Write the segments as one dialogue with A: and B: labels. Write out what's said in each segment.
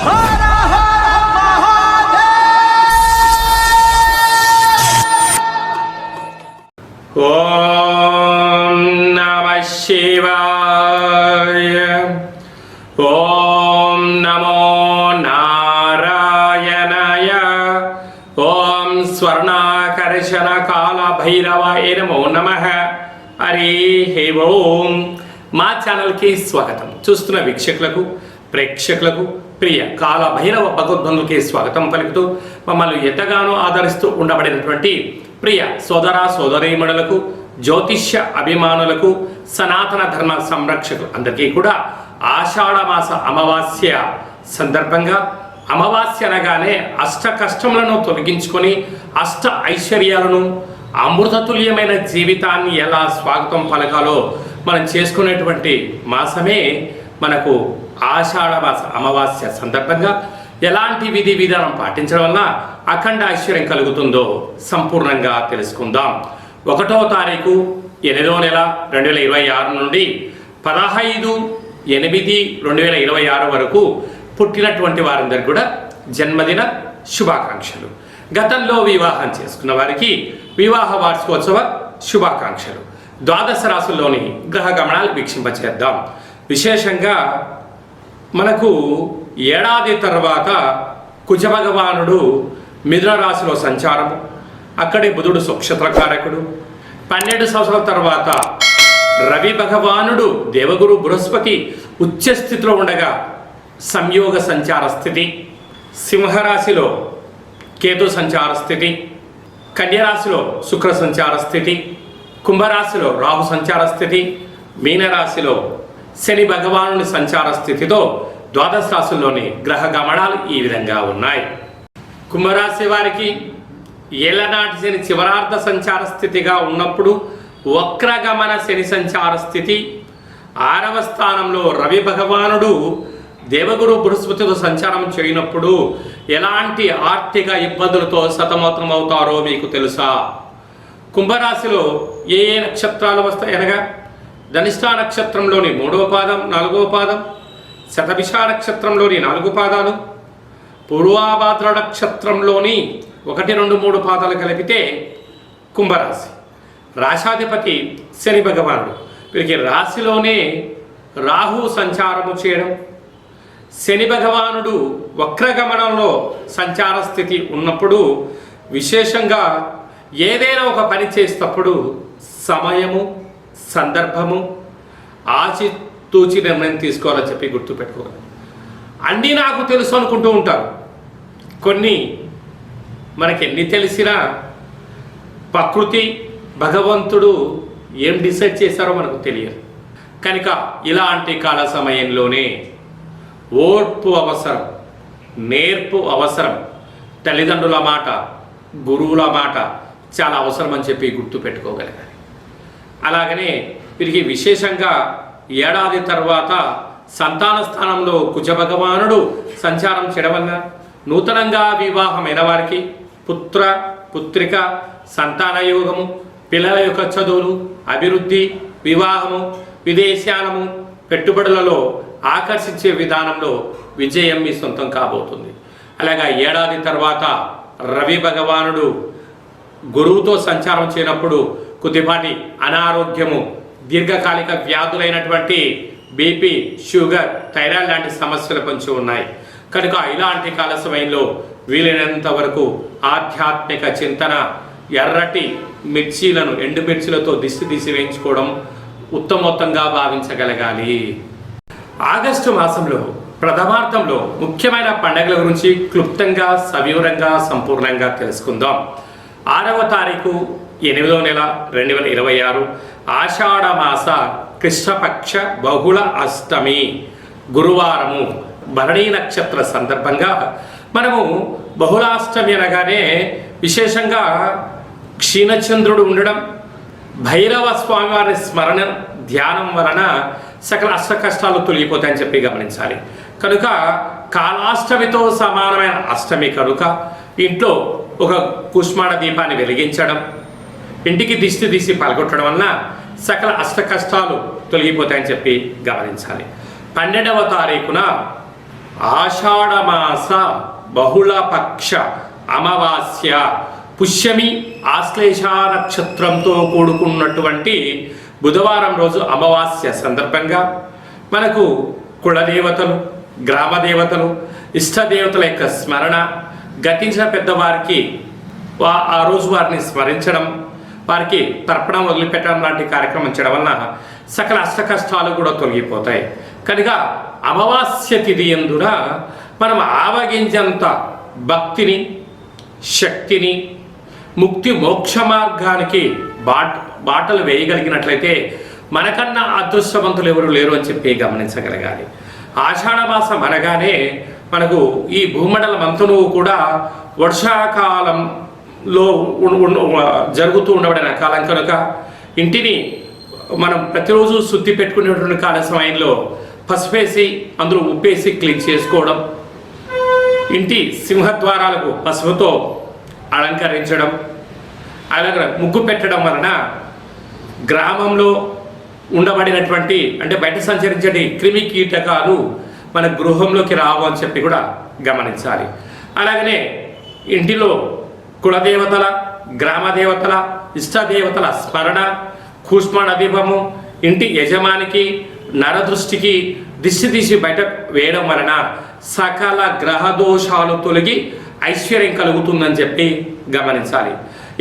A: ఓం నమః శివాయ. ఓం నమో నారాయణాయ. ఓం స్వర్ణాకర్షణ కాల భైరవాయ నమో నమః. హరి ఓం. మా ఛానల్కి స్వాగతం. చూస్తున్న వీక్షకులకు, ప్రేక్షకులకు, ప్రియ కాల భైరవ భగవద్బంధులకి స్వాగతం పలుకుతూ మమ్మల్ని ఎంతగానో ఆదరిస్తూ ఉండబడినటువంటి ప్రియ సోదర సోదరీమణులకు, జ్యోతిష్య అభిమానులకు, సనాతన ధర్మ సంరక్షకులు అందరికీ కూడా ఆషాఢమాస అమావాస్య సందర్భంగా, అమావాస్య అనగానే అష్ట కష్టములను తొలగించుకొని అష్ట ఐశ్వర్యాలను, అమృతతుల్యమైన జీవితాన్ని ఎలా స్వాగతం పలకాలో మనం చేసుకునేటువంటి మాసమే మనకు ఆషాఢమాస అమావాస్య సందర్భంగా ఎలాంటి విధి విధానం పాటించడం వల్ల అఖండ ఐశ్వర్యం కలుగుతుందో సంపూర్ణంగా తెలుసుకుందాం. 1వ తారీఖు 8వ నెల 2026 నుండి 15/8/2026 వరకు పుట్టినటువంటి వారందరికీ కూడా జన్మదిన శుభాకాంక్షలు. గతంలో వివాహం చేసుకున్న వారికి వివాహ వార్షికోత్సవ శుభాకాంక్షలు. ద్వాదశ రాశుల్లోని గ్రహ గమనాలు వీక్షింపచేద్దాం. విశేషంగా మనకు ఏడాది తర్వాత కుజ భగవానుడు మిథున రాశిలో సంచారము, అక్కడే బుధుడు స్వక్షత్రకారకుడు. 12 సంవత్సరాల తర్వాత రవి భగవానుడు దేవగురు బృహస్పతి ఉచ్చస్థితిలో ఉండగా సంయోగ సంచార స్థితి, సింహరాశిలో కేతు సంచార స్థితి, కన్యరాశిలో శుక్ర సంచార స్థితి, కుంభరాశిలో రాహు సంచార స్థితి, మీనరాశిలో శని భగవానుని సంచార స్థితితో ద్వాదశ రాశుల్లోని గ్రహ గమనాలు ఈ విధంగా ఉన్నాయి. కుంభరాశి వారికి ఏళ్ళనాటి శని చివరార్ధ సంచార స్థితిగా ఉన్నప్పుడు వక్రగమన శని సంచార స్థితి, 6వ స్థానంలో రవి భగవానుడు దేవగురు బృహస్పతితో సంచారం చేయనప్పుడు ఎలాంటి ఆర్థిక ఇబ్బందులతో సతమతమవుతారో మీకు తెలుసా? కుంభరాశిలో ఏ ఏ నక్షత్రాలు వస్తాయి అనగా ధనిష్ఠా నక్షత్రంలోని 3వ పాదం, 4వ పాదం, శతభిష నక్షత్రంలోని 4 పాదాలు, పూర్వాభాద్ర నక్షత్రంలోని 1, 2, 3 పాదాలు కలిపితే కుంభరాశి. రాశాధిపతి శని భగవానుడు. వీరికి రాశిలోనే రాహు సంచారము చేయడం, శని భగవానుడు వక్రగమనంలో సంచార స్థితి ఉన్నప్పుడు విశేషంగా ఏదైనా ఒక పని చేసేటప్పుడు సమయము, సందర్భము ఆచితూచి నిర్ణయం తీసుకోవాలని చెప్పి గుర్తుపెట్టుకోవాలి. అన్నీ నాకు తెలుసు అనుకుంటూ ఉంటారు. కొన్ని మనకి ఎన్ని తెలిసినా ప్రకృతి భగవంతుడు ఏం డిసైడ్ చేశారో మనకు తెలియదు. కనుక ఇలాంటి కాల సమయంలోనే ఓర్పు అవసరం, నేర్పు అవసరం, తల్లిదండ్రుల మాట, గురువుల మాట చాలా అవసరం అని చెప్పి గుర్తుపెట్టుకోగలగాలి. అలాగనే వీరికి విశేషంగా ఏడాది తర్వాత సంతాన స్థానంలో కుజ భగవానుడు సంచారం చేయడం వల్ల నూతనంగా వివాహమైన వారికి పుత్ర, పుత్రిక, సంతాన యోగము, పిల్లల యొక్క చదువులు, అభివృద్ధి, వివాహము, విదేశాలము, పెట్టుబడులలో ఆకర్షించే విధానంలో విజయం మీ సొంతం కాబోతుంది. అలాగా ఏడాది తర్వాత రవి భగవానుడు గురువుతో సంచారం చేయనప్పుడు కొద్దిపాటి అనారోగ్యము, దీర్ఘకాలిక వ్యాధులైనటువంటి బీపీ, షుగర్, థైరాయిడ్ లాంటి సమస్యలు కొంచెం ఉన్నాయి. కనుక ఇలాంటి కాల సమయంలో వీలైనంత వరకు ఆధ్యాత్మిక చింతన, ఎర్రటి మిర్చీలను ఎండుమిర్చిలతో దిష్టి తీసి వేయించుకోవడం ఉత్తమోత్తంగా భావించగలగాలి. ఆగస్టు మాసంలో ప్రథమార్థంలో ముఖ్యమైన పండుగల గురించి క్లుప్తంగా, సవివరంగా, సంపూర్ణంగా తెలుసుకుందాం. 6వ తారీఖు 8వ నెల 2026 ఆషాఢమాస కృష్ణపక్ష బహుళ అష్టమి గురువారము, భరణీ నక్షత్ర సందర్భంగా మనము బహుళాష్టమి అనగానే విశేషంగా క్షీణచంద్రుడు ఉండడం, భైరవ స్వామివారి స్మరణ ధ్యానం వలన సకల అష్ట కష్టాలు తొలగిపోతాయని చెప్పి గమనించాలి. కనుక కాలాష్టమితో సమానమైన అష్టమి కనుక ఇంట్లో ఒక కుష్మాణ దీపాన్ని వెలిగించడం, ఇంటికి దిష్టి తీసి పలగొట్టడం వలన సకల అష్ట కష్టాలు తొలగిపోతాయని చెప్పి గమనించాలి. 12వ తారీఖున ఆషాఢమాస బహుళపక్ష అమావాస్య పుష్యమి ఆశ్లేష నక్షత్రంతో కూడుకున్నటువంటి బుధవారం రోజు అమావాస్య సందర్భంగా మనకు కులదేవతలు, గ్రామదేవతలు, ఇష్టదేవతల యొక్క స్మరణ, గతించిన పెద్దవారికి ఆ రోజు వారిని స్మరించడం, వారికి తర్పణం వదిలిపెట్టడం లాంటి కార్యక్రమం చేయడం వలన సకల అష్ట కష్టాలు కూడా తొలగిపోతాయి. కనుక అమావాస్య తిథి యందున మనం ఆవగించంత భక్తిని, శక్తిని, ముక్తి మోక్ష మార్గానికి బాటలు వేయగలిగినట్లయితే మనకన్నా అదృష్టవంతులు ఎవరు లేరు అని చెప్పి గమనించగలగాలి. ఆషాఢమాసం అనగానే మనకు ఈ భూమండలం అంతను కూడా వర్షాకాలంలో జరుగుతూ ఉండబడిన కాలం కనుక ఇంటిని మనం ప్రతిరోజు శుద్ధి పెట్టుకునేటువంటి కాల సమయంలో పసుపేసి అందులో ఉప్పేసి క్లీన్ చేసుకోవడం, ఇంటి సింహద్వారాలకు పసుపుతో అలంకరించడం, అలాగే ముగ్గు పెట్టడం వలన గ్రామంలో ఉండబడినటువంటి అంటే బయట సంచరించే క్రిమి కీటకాలు మన గృహంలోకి రావు అని చెప్పి కూడా గమనించాలి. అలాగనే ఇంటిలో కులదేవతల, గ్రామదేవతల, ఇష్టదేవతల స్మరణ, కూష్మాండ దీపము ఇంటి యజమానికి నరదృష్టికి దిష్టి తీసి బయట వేయడం వలన సకల గ్రహదోషాలు తొలగి ఐశ్వర్యం కలుగుతుందని చెప్పి గమనించాలి.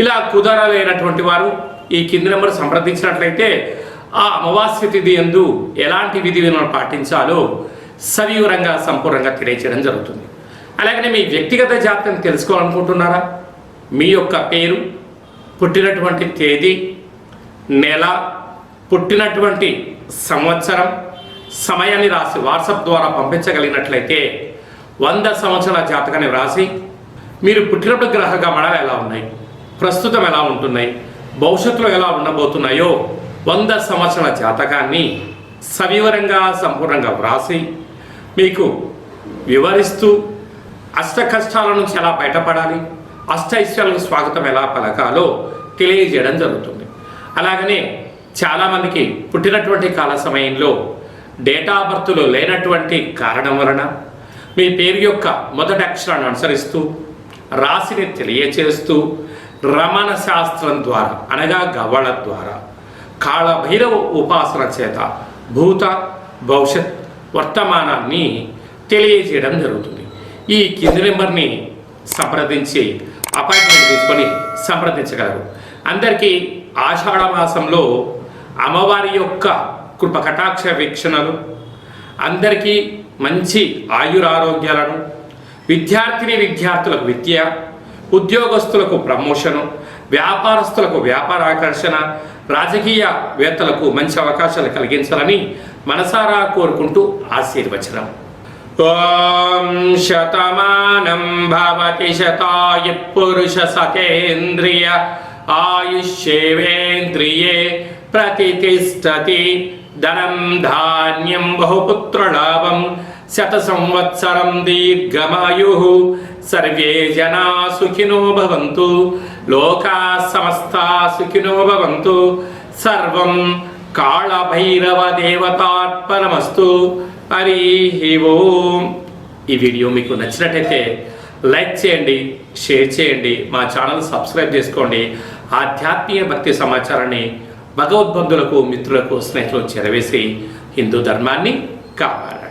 A: ఇలా కుదరలేనటువంటి వారు ఈ కింది నెంబర్ సంప్రదించినట్లయితే ఆ అమావాస్య తిథి యందు ఎలాంటి విధి విధానాలు పాటించాలో సవివరంగా సంపూర్ణంగా తెలియచేయడం జరుగుతుంది. అలాగనే మీ వ్యక్తిగత జాతకం తెలుసుకోవాలనుకుంటున్నారా? మీ యొక్క పేరు, పుట్టినటువంటి తేదీ, నెల, పుట్టినటువంటి సంవత్సరం, సమయాన్ని రాసి వాట్సాప్ ద్వారా పంపించగలిగినట్లయితే 100 సంవత్సరాల జాతకాన్ని వ్రాసి మీరు పుట్టినప్పుడు గ్రహ గమనాలు ఎలా ఉన్నాయి, ప్రస్తుతం ఎలా ఉంటున్నాయి, భవిష్యత్తులో ఎలా ఉండబోతున్నాయో 100 సంవత్సరాల జాతకాన్ని సవివరంగా సంపూర్ణంగా వ్రాసి మీకు వివరిస్తూ అష్ట కష్టాల నుంచి ఎలా బయటపడాలి, అష్ట ఐశ్వర్యాలకు స్వాగతం ఎలా పలకాలో తెలియజేయడం జరుగుతుంది. అలాగనే చాలామందికి పుట్టినటువంటి కాల సమయంలో డేటా ఆఫ్ బర్త్లో లేనటువంటి కారణం వలన మీ పేరు యొక్క మొదటి అక్షరాన్ని అనుసరిస్తూ రాశిని తెలియచేస్తూ రమణ శాస్త్రం ద్వారా అనగా గవ్వళ ద్వారా కాళభైరవ ఉపాసన చేత భూత భవిష్యత్ వర్తమానాన్ని తెలియజేయడం జరుగుతుంది. ఈ కింది నెంబర్ని సంప్రదించి అపాయింట్మెంట్ తీసుకొని సంప్రదించగలరు. అందరికీ ఆషాఢ మాసంలో అమ్మవారి యొక్క కృప కటాక్ష వీక్షణలు, అందరికీ మంచి ఆయురారోగ్యాలను, విద్యార్థులకు విద్య, ఉద్యోగస్తులకు ప్రమోషను, వ్యాపారస్తులకు వ్యాపార ఆకర్షణ, రాజకీయవేత్తలకు మంచి అవకాశాలు కలిగించాలని మనసారా కోరుకుంటూ ఆశీర్వచనం. ఓం శతమానం భవతి శతాయ పురుష సతేంద్రియ ఆయుష్యేవేంద్రియే ప్రతిష్టతి ధనం ధాన్యం బహుపుత్రలాభం శత సంవత్సరం దీర్ఘమాయు సర్వే జనా సుఖినో భవంతు లోకా సమస్తా సుఖినో భవంతు సర్వం కాళభైరవ దేవతార్పణమస్తు. హరి ఓం. ఈ వీడియో మీకు నచ్చినట్టయితే లైక్ చేయండి, షేర్ చేయండి, మా ఛానల్ సబ్స్క్రైబ్ చేసుకోండి. ఆధ్యాత్మిక భక్తి సమాచారాన్ని భగవద్బంధులకు, మిత్రులకు, స్నేహితులకు చేరవేసి హిందూ ధర్మాన్ని కాపాడు.